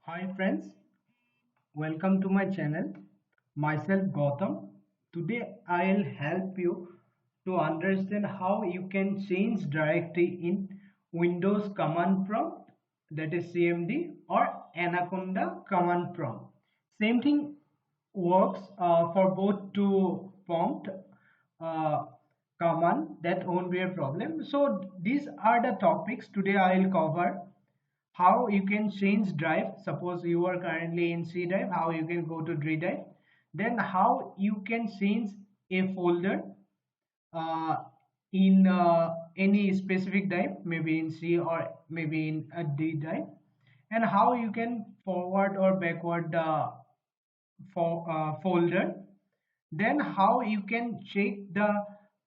Hi friends, welcome to my channel. Myself Gautam. Today I'll help you to understand how you can change directory in Windows command prompt, that is CMD, or Anaconda command prompt. Same thing works for both to prompt uh, command, that won't be a problem. So these are the topics today I'll cover. How you can change drive, suppose you are currently in C drive, how you can go to D drive, then how you can change a folder uh, in any specific drive, maybe in C or maybe in a D drive, and how you can forward or backward folder, then how you can check the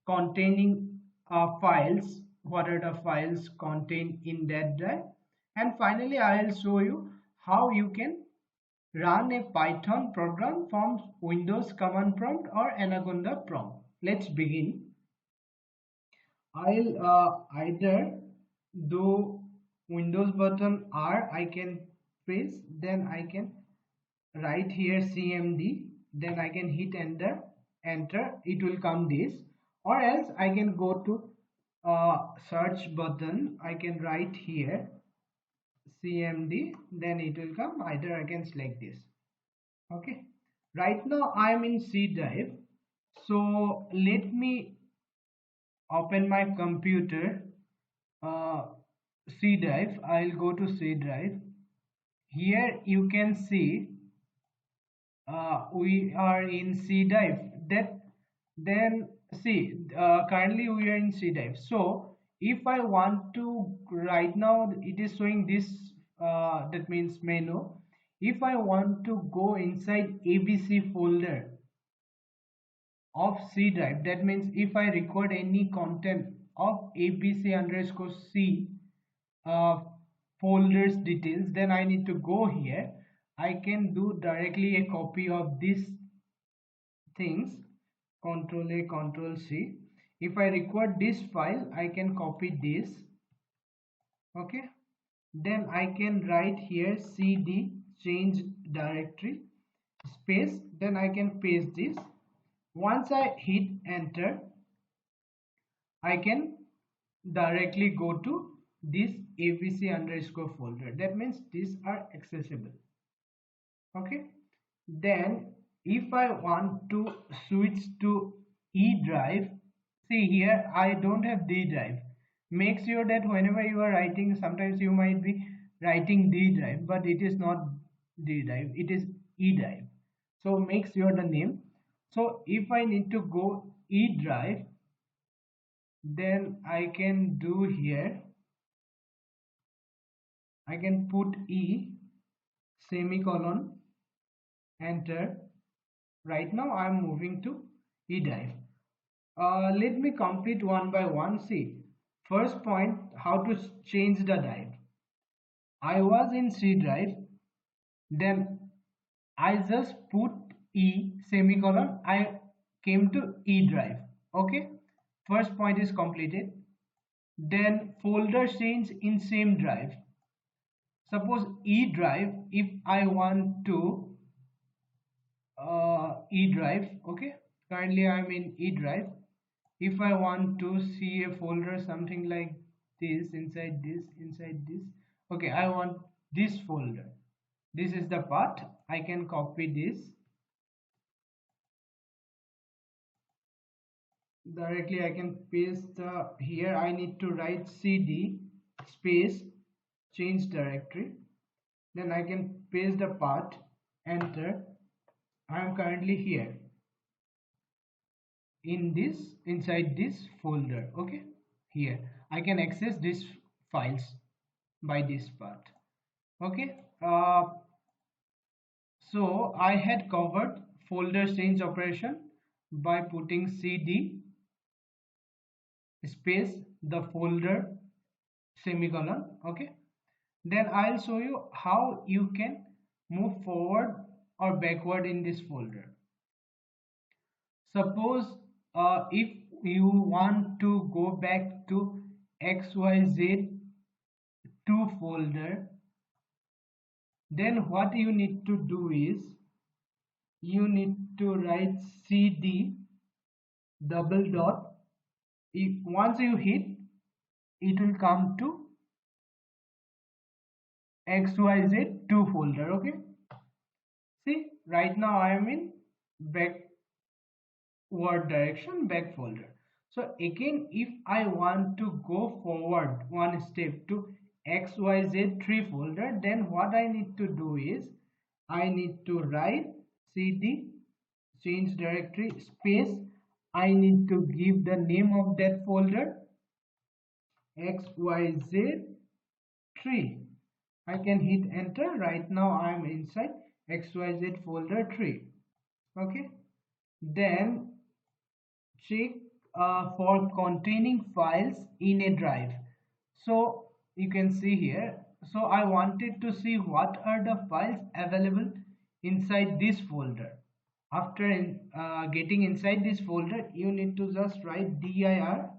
containing files, what are the files contained in that drive, and finally I'll show you how you can run a Python program from Windows command prompt or Anaconda prompt. Let's begin. I'll either do Windows button R, I can press, then I can write here CMD, then I can hit enter, it will come this, or else I can go to search button, I can write here CMD, then it will come, either I can select this. Okay, right now I am in C drive, so let me open my computer. uh, C drive, I'll go to C drive. Here you can see we are in C drive. That then see, currently we are in C drive. So if I want to, right now it is showing this, that means menu. If I want to go inside ABC folder of C drive, that means if I record any content of ABC underscore C uh, folders details, then I need to go here. I can do directly a copy of these things, control A, control C. If I record this file, I can copy this. Okay, then I can write here cd change directory space, then I can paste this. Once I hit enter, I can directly go to this abc underscore folder, that means these are accessible. Okay, then if I want to switch to E drive, see here I don't have D drive. Make sure that whenever you are writing, sometimes you might be writing D drive, but it is not D drive, it is E drive. So make sure the name. So if I need to go E drive, then I can do here, I can put E semicolon enter. Right now I am moving to E drive. Let me complete one by one. See, first point, how to change the drive. I was in C drive, then I just put E semicolon, I came to E drive. Okay, first point is completed. Then folder change in same drive. Suppose E drive, if I want to E drive, okay, currently I am in E drive. If I want to see a folder something like this, inside this, okay, I want this folder, this is the part, I can copy this directly, I can paste here, I need to write cd space change directory, then I can paste the part, enter. I am currently here in this, inside this folder. Okay, here I can access these files by this part. Okay, so I had covered folder change operation by putting cd space the folder semicolon. Okay, then I'll show you how you can move forward or backward in this folder. Suppose if you want to go back to XYZ2 folder, Then what you need to do is you need to write cd double dot. Once you hit, it will come to xyz2 folder. Okay, see, right now I am in backward direction, back folder. So again, if I want to go forward one step to xyz3 folder, then what I need to do is I need to write cd change directory space. I need to give the name of that folder xyz3. I can hit enter. Right now I am inside xyz folder 3. Okay, then check for containing files in a drive. So you can see here, so I wanted to see what are the files available inside this folder. After getting inside this folder, you need to just write dir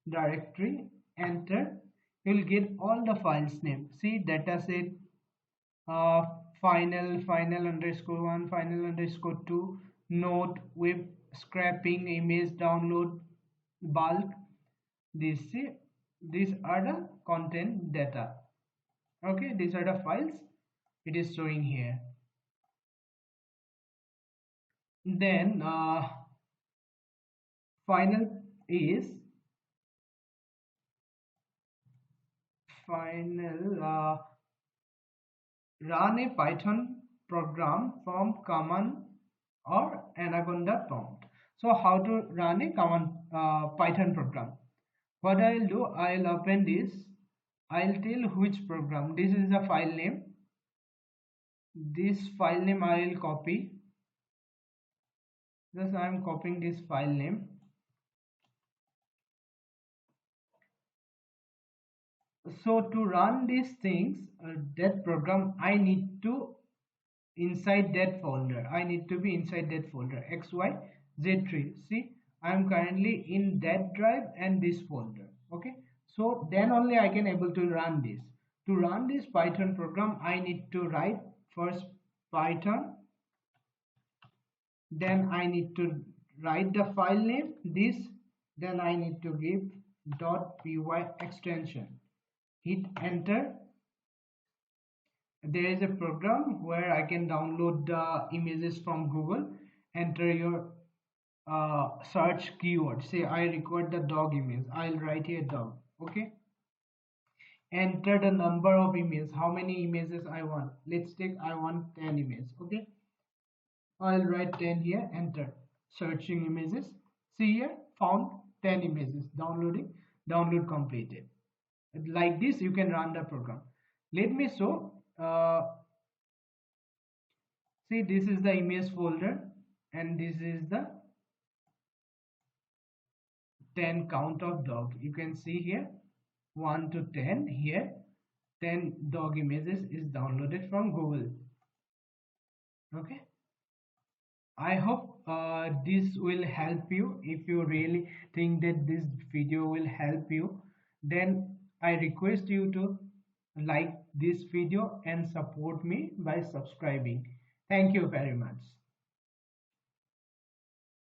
directory, enter. You will get all the files name. See, dataset, uh, final underscore 1, final underscore 2, note, web scraping, image download, bulk. These are the content data. Okay, these are the files it is showing here. Then final is final run a Python program from command or anaconda prompt. So how to run a command Python program? What I'll do, I'll open this. I'll tell which program. This is the file name. This file name I'll copy. Thus I am copying this file name. So to run these things, that program, I need to inside that folder. I need to be inside that folder xyz3. See, I am currently in that drive and this folder. Okay, so then only I can able to run this. To run this Python program, I need to write first Python, then I need to write the file name this, then I need to give .py extension, hit enter. There is a program where I can download the images from Google. Enter your search keyword. Say I record the dog image. I'll write here dog. Okay. Enter the number of images. How many images I want? Let's take I want 10 images. Okay. I'll write 10 here. Enter. Searching images. See here, found 10 images. Downloading. Download completed. Like this, you can run the program. Let me show. See, this is the image folder and this is the 10 count of dog. You can see here 1 to 10. Here 10 dog images is downloaded from Google. Okay, I hope this will help you. If you really think that this video will help you, then I request you to like this video and support me by subscribing. Thank you very much.